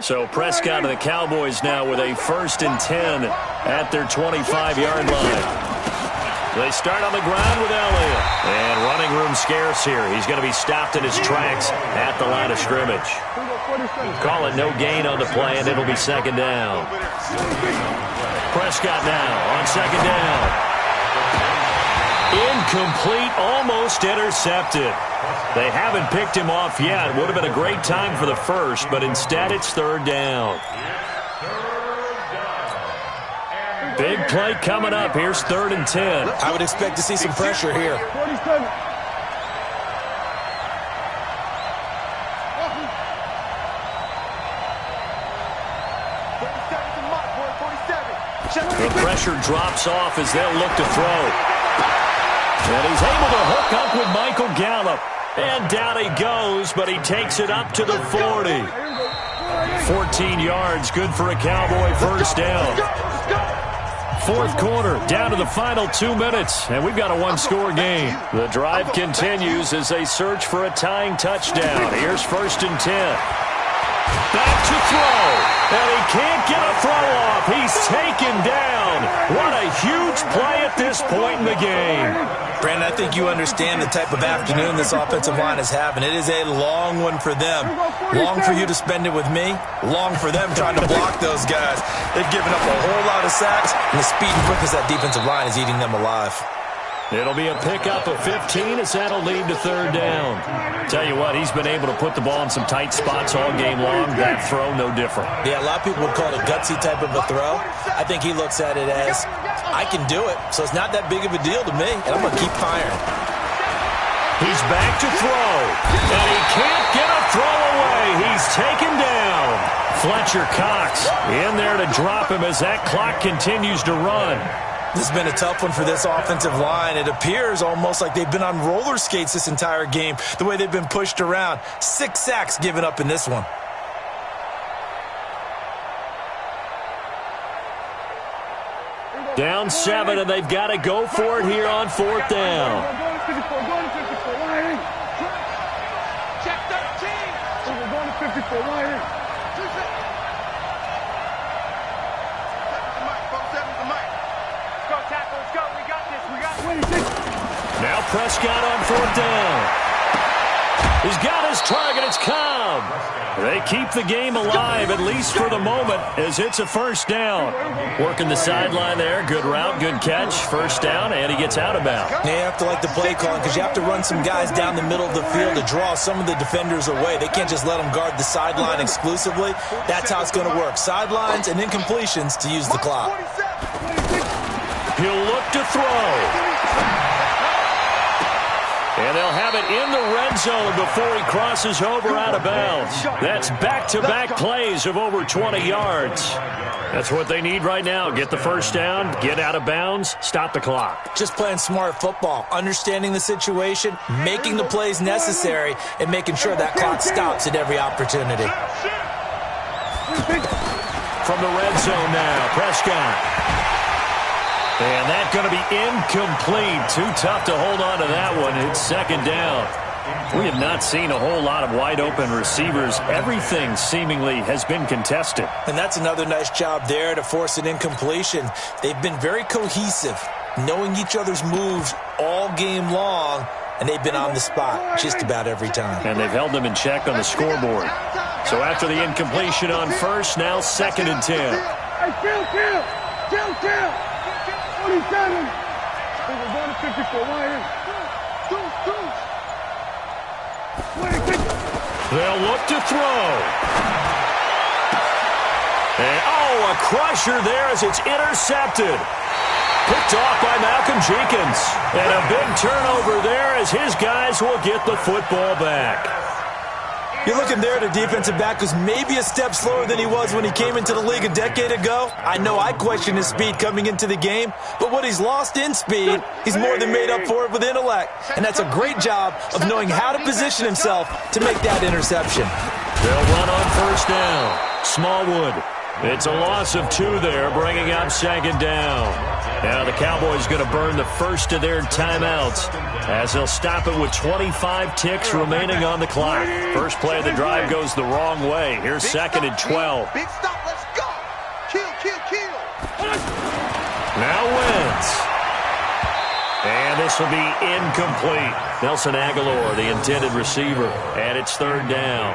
So Prescott and the Cowboys now with a 1st and 10 at their 25-yard line. They start on the ground with Elliott. And running room scarce here. He's going to be stopped in his tracks at the line of scrimmage. Call it no gain on the play, and it'll be 2nd down. Prescott now on 2nd down. Incomplete, almost intercepted. They haven't picked him off yet. Would have been a great time for the first, but instead it's 3rd down. Big play coming up. Here's 3rd and 10. I would expect to see some pressure here. The pressure drops off as they'll look to throw. And he's able to hook up with Michael Gallup. And down he goes, but he takes it up to the 40. 14 yards, good for a Cowboy 1st down. 4th quarter, down to the final 2 minutes, and we've got a 1-score game. The drive continues as they search for a tying touchdown. Here's 1st and 10. Back to throw, and he can't get a throw off. He's taken down. What a huge play at this point in the game. Brandon, I think you understand the type of afternoon this offensive line is having. It is a long one for them. Long for you to spend it with me. Long for them trying to block those guys. They've given up a whole lot of sacks, and the speed and quickness of that defensive line is eating them alive. It'll be a pickup of 15 as that'll lead to 3rd down. Tell you what, he's been able to put the ball in some tight spots all game long. That throw, no different. Yeah, a lot of people would call it a gutsy type of a throw. I think he looks at it as, I can do it, so it's not that big of a deal to me, and I'm going to keep firing. He's back to throw, and he can't get a throw away. He's taken down. Fletcher Cox in there to drop him as that clock continues to run. This has been a tough one for this offensive line. It appears almost like they've been on roller skates this entire game, the way they've been pushed around. 6 sacks given up in this one. Down 7, and they've got to go for it here on 4th down. Check 13. We're going to 54 right here. Now Prescott on 4th down. He's got his target. It's Cobb. They keep the game alive, at least for the moment, as it's a 1st down. Working the sideline there. Good route, good catch. 1st down, and he gets out of bounds. You have to like the play calling because you have to run some guys down the middle of the field to draw some of the defenders away. They can't just let them guard the sideline exclusively. That's how it's going to work. Sidelines and incompletions to use the clock. He'll look to throw. And they'll have it in the red zone before he crosses over out of bounds. That's back-to-back plays of over 20 yards. That's what they need right now. Get the 1st down, get out of bounds, stop the clock. Just playing smart football, understanding the situation, making the plays necessary, and making sure that clock stops at every opportunity. From the red zone now, Prescott. And that's going to be incomplete. Too tough to hold on to that one. It's 2nd down. We have not seen a whole lot of wide-open receivers. Everything seemingly has been contested. And that's another nice job there to force an incompletion. They've been very cohesive, knowing each other's moves all game long, and they've been on the spot just about every time. And they've held them in check on the scoreboard. So after the incompletion on 1st, now 2nd and 10. Kill. 47. We're going to 54 right here. They'll look to throw. And, a crusher there as it's intercepted. Picked off by Malcolm Jenkins. And a big turnover there as his guys will get the football back. You're looking there at a defensive back who's maybe a step slower than he was when he came into the league a decade ago. I know I questioned his speed coming into the game, but what he's lost in speed, he's more than made up for it with intellect. And that's a great job of knowing how to position himself to make that interception. They'll run on 1st down. Smallwood It's a loss of 2 there, bringing up second down. Now the Cowboys going to burn the first of their timeouts as they'll stop it with 25 ticks remaining on the clock. First play of the drive goes the wrong way. Here's second and 12. Big stop, let's go. Kill. Now wins. And this will be incomplete. Nelson Aguilar, the intended receiver, and it's third down.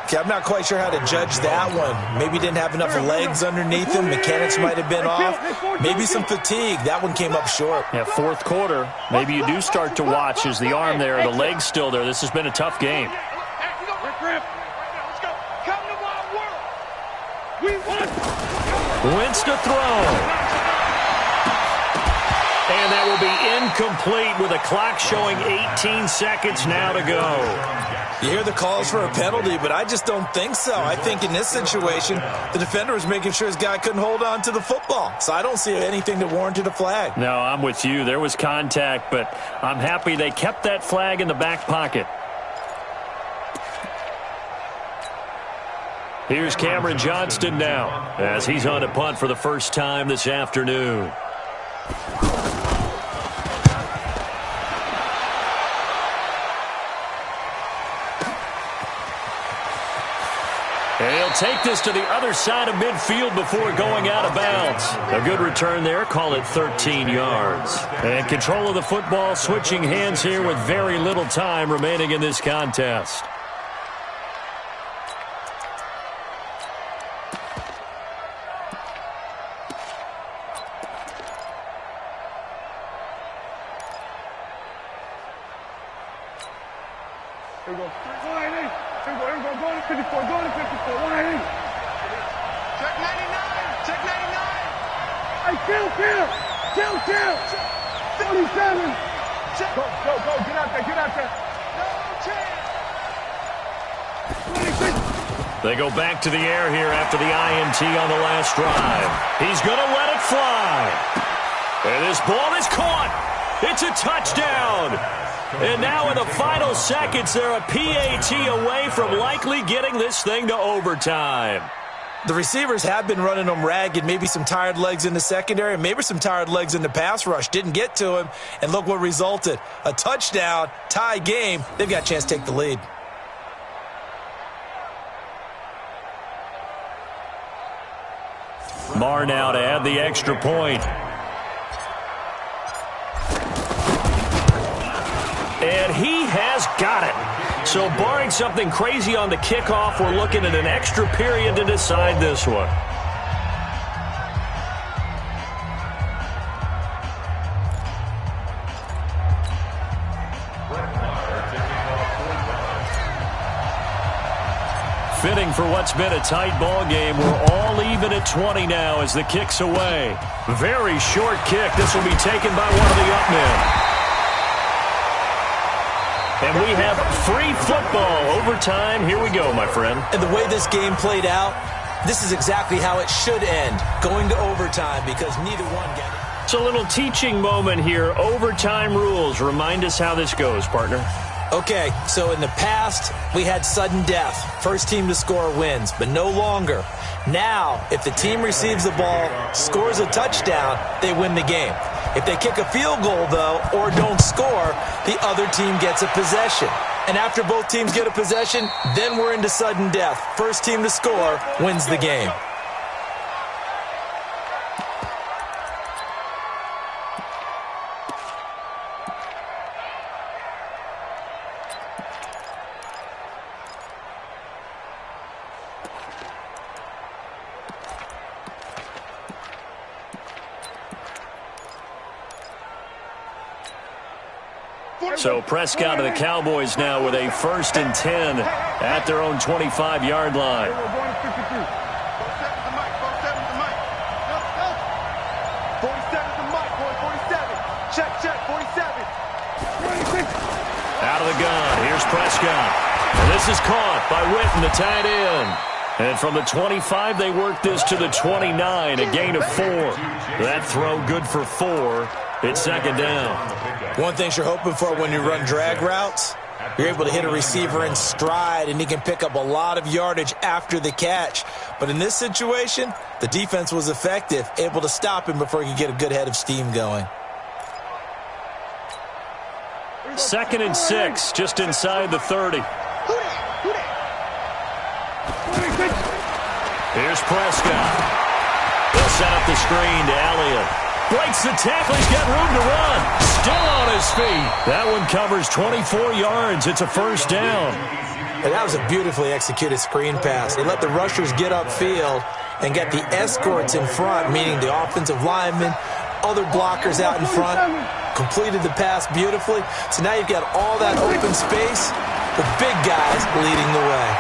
Okay, I'm not quite sure how to judge that one. Maybe didn't have enough legs underneath him. Mechanics might have been off. Maybe some fatigue. That one came up short. Yeah, fourth quarter. Maybe you do start to watch. Is the arm there, the leg's still there. This has been a tough game. Wentz to throw. And that will be incomplete with a clock showing 18 seconds now to go. You hear the calls for a penalty, but I just don't think so. I think in this situation, the defender was making sure his guy couldn't hold on to the football. So I don't see anything that warranted a flag. No, I'm with you. There was contact, but I'm happy they kept that flag in the back pocket. Here's Cameron Johnston now as he's on a punt for the first time this afternoon. And he'll take this to the other side of midfield before going out of bounds. A good return there. Call it 13 yards. And control of the football switching hands here with very little time remaining in this contest. Here we go. Here we go. Go to 54. Go to 54. 180. Check 99. Check 99. Hey, kill. 47. Check. Go. Get out there. No chance. 26. They go back to the air here after the INT on the last drive. He's going to let it fly. And this ball is caught. It's a touchdown. And now in the final seconds, they're a PAT away from likely getting this thing to overtime. The receivers have been running them ragged. Maybe some tired legs in the secondary, maybe some tired legs in the pass rush. Didn't get to him, and look what resulted. A touchdown, tie game. They've got a chance to take the lead. Marr now to add the extra point. And he has got it. So barring something crazy on the kickoff, we're looking at an extra period to decide this one. Fitting for what's been a tight ball game. We're all even at 20 now as the kick's away. Very short kick. This will be taken by one of the up men. And we have free football. Overtime. Here we go, my friend. And the way this game played out, this is exactly how it should end. Going to overtime because neither one got it. It's a little teaching moment here. Overtime rules. Remind us how this goes, partner. Okay, so in the past, we had sudden death. First team to score wins, but no longer. Now, if the team receives the ball, scores a touchdown, they win the game. If they kick a field goal, though, or don't score, the other team gets a possession. And after both teams get a possession, then we're into sudden death. First team to score wins the game. So Prescott of the Cowboys now with a 1st and 10 at their own 25-yard line. Here we go. Going to 52. 47 to Mike. 47 to Mike, boy. 47. Check. 47. 26. Out of the gun. Here's Prescott. And this is caught by Witten, the tight end. And from the 25, they work this to the 29, a gain of 4. That throw good for 4. It's second down. One thing you're hoping for when you run drag routes, You're able to hit a receiver in stride, and he can pick up a lot of yardage after the catch. But in this situation, the defense was effective, able to stop him before he could get a good head of steam going. 2nd and 6, just inside the 30. Here's Prescott. They'll set up the screen to Elliott. Breaks the tackle. He's got room to run. Still on his feet. That one covers 24 yards. It's a first down. And that was a beautifully executed screen pass. They let the rushers get upfield and get the escorts in front, meaning the offensive linemen, other blockers out in front, completed the pass beautifully. So now you've got all that open space with big guys leading the way.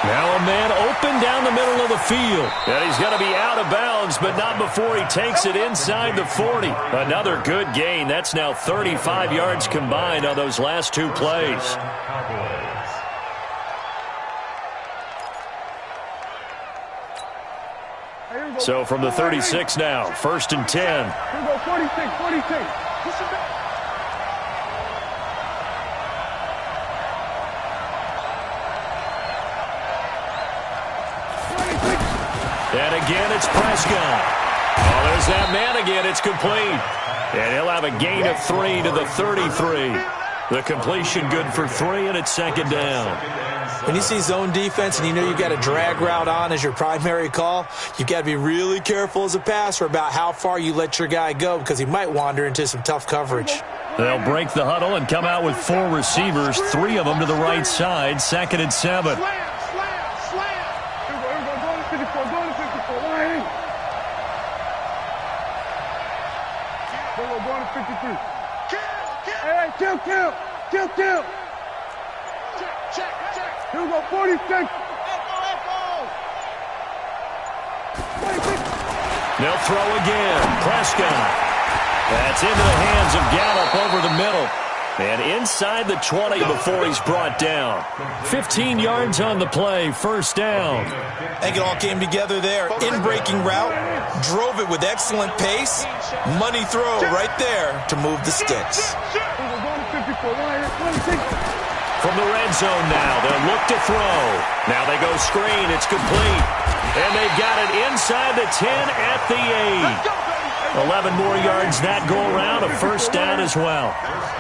Now a man open down the middle of the field. And he's going to be out of bounds, but not before he takes it inside the 40. Another good gain. That's now 35 yards combined on those last two plays. So from the 36 now, 1st and 10. Here we go, 46, 46. And again, it's Prescott. Oh, there's that man again. It's complete. And he'll have a gain of 3 to the 33. The completion good for 3, and it's 2nd down. When you see zone defense and you know you've got a drag route on as your primary call, you've got to be really careful as a passer about how far you let your guy go because he might wander into some tough coverage. They'll break the huddle and come out with 4 receivers, 3 of them to the right side, 2nd and 7. Kill. Check. Here we go, 46. They'll throw again. Prescott. That's into the hands of Gallup over the middle. And inside the 20 before he's brought down. 15 yards on the play, 1st down. I think it all came together there. In-breaking route, drove it with excellent pace. Money throw right there to move the sticks. From the red zone now, they'll look to throw. Now they go screen, it's complete. And they've got it inside the 10 at the 8. 11 more yards that go around, a 1st down as well.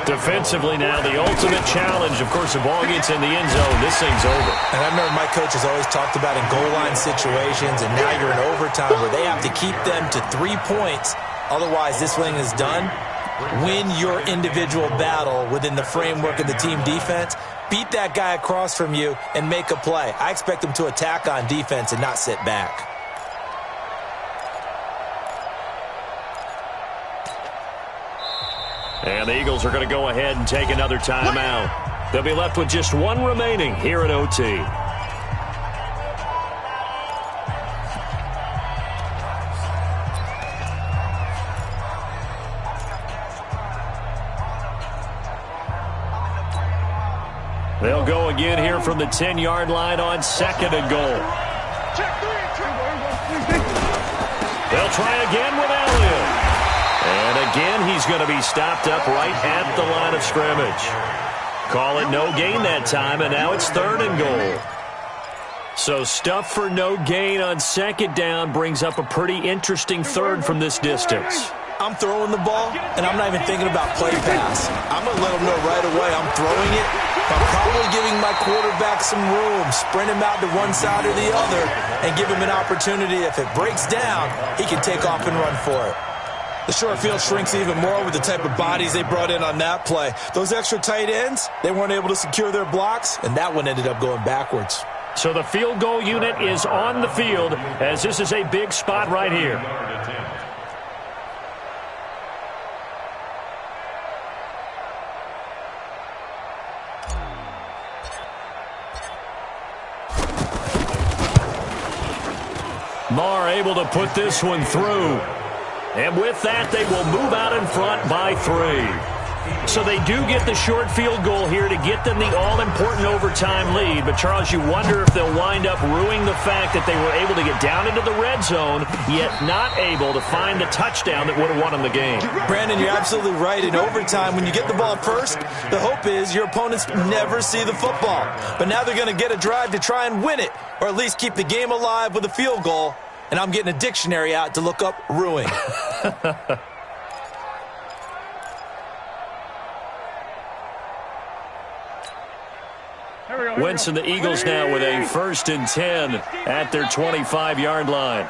Defensively now, the ultimate challenge. Of course, the ball gets in the end zone, this thing's over. And I remember my coaches always talked about in goal line situations, and now you're in overtime where they have to keep them to 3 points. Otherwise, this thing is done. Win your individual battle within the framework of the team defense. Beat that guy across from you and make a play. I expect them to attack on defense and not sit back. And the Eagles are going to go ahead and take another timeout. They'll be left with just 1 remaining here at OT. They'll go again here from the 10-yard line on 2nd and goal. They'll try again with Elliott. And again, he's going to be stopped up right at the line of scrimmage. Call it no gain that time, and now it's 3rd and goal. So stuff for no gain on 2nd down brings up a pretty interesting 3rd from this distance. I'm throwing the ball, and I'm not even thinking about play pass. I'm going to let them know right away I'm throwing it. I'm probably giving my quarterback some room, sprint him out to one side or the other, and give him an opportunity. If it breaks down, he can take off and run for it. The short field shrinks even more with the type of bodies they brought in on that play. Those extra tight ends, they weren't able to secure their blocks, and that one ended up going backwards. So the field goal unit is on the field, as this is a big spot right here. Marr able to put this one through. And with that, they will move out in front by 3. So they do get the short field goal here to get them the all-important overtime lead. But, Charles, you wonder if they'll wind up ruining the fact that they were able to get down into the red zone, yet not able to find the touchdown that would have won them the game. Brandon, you're absolutely right. In overtime, when you get the ball first, the hope is your opponents never see the football. But now they're going to get a drive to try and win it, or at least keep the game alive with a field goal. And I'm getting a dictionary out to look up ruin. Wentz and the Eagles now with a 1st and 10 at their 25-yard line.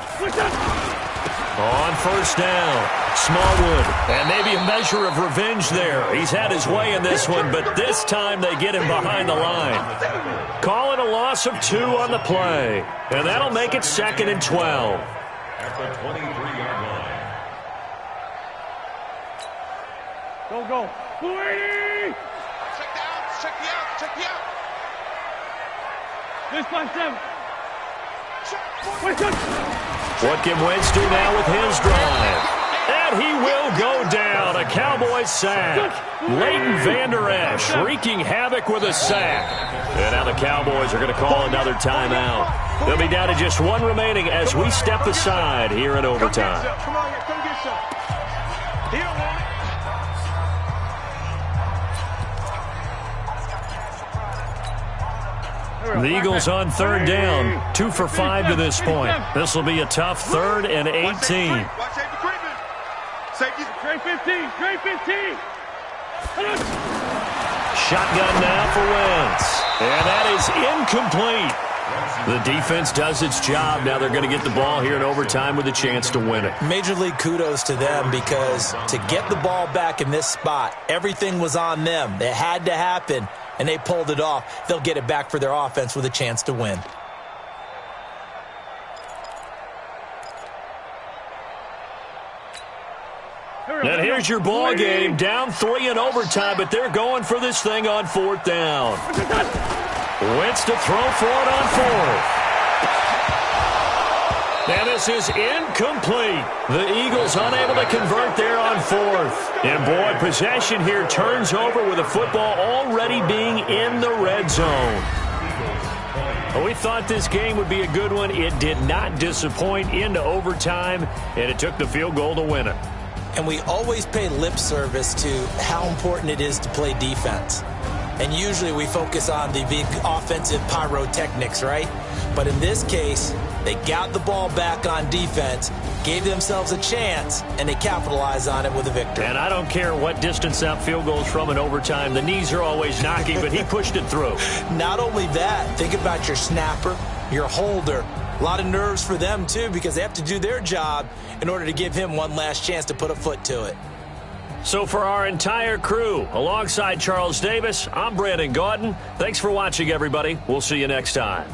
On 1st down, Smallwood, and maybe a measure of revenge there. He's had his way in this one, but this time they get him behind the line. Call it a loss of 2 on the play, and that'll make it 2nd and 12. At the 23-yard line. Go. 280! Check the out. This by 7. What can Wentz do now with his drive? And he will go down. A Cowboys sack. Leighton Vander Esch wreaking havoc with a sack. And now the Cowboys are going to call another timeout. They'll be down to just 1 remaining as we step aside here in overtime. Come get some. He don't want it. The Eagles on 3rd down, 2 for 5 to this point. This will be a tough 3rd and 18. Watch safety treatment. Safety. Straight 15. Shotgun now for Wentz. And that is incomplete. The defense does its job. Now they're going to get the ball here in overtime with a chance to win it. Major League kudos to them, because to get the ball back in this spot, everything was on them. It had to happen, and they pulled it off. They'll get it back for their offense with a chance to win. And here's your ball game. Down 3 in overtime, but they're going for this thing on 4th down. Wentz to throw for it on 4th. And this is incomplete. The Eagles unable to convert there on 4th. And, boy, possession here turns over with the football already being in the red zone. Well, we thought this game would be a good one. It did not disappoint into overtime, and it took the field goal to win it. And we always pay lip service to how important it is to play defense. And usually we focus on the big offensive pyrotechnics, right? But in this case, they got the ball back on defense, gave themselves a chance, and they capitalized on it with a victory. And I don't care what distance that field goes from in overtime. The knees are always knocking, but he pushed it through. Not only that, think about your snapper, your holder. A lot of nerves for them, too, because they have to do their job in order to give him one last chance to put a foot to it. So for our entire crew, alongside Charles Davis, I'm Brandon Gaudin. Thanks for watching, everybody. We'll see you next time.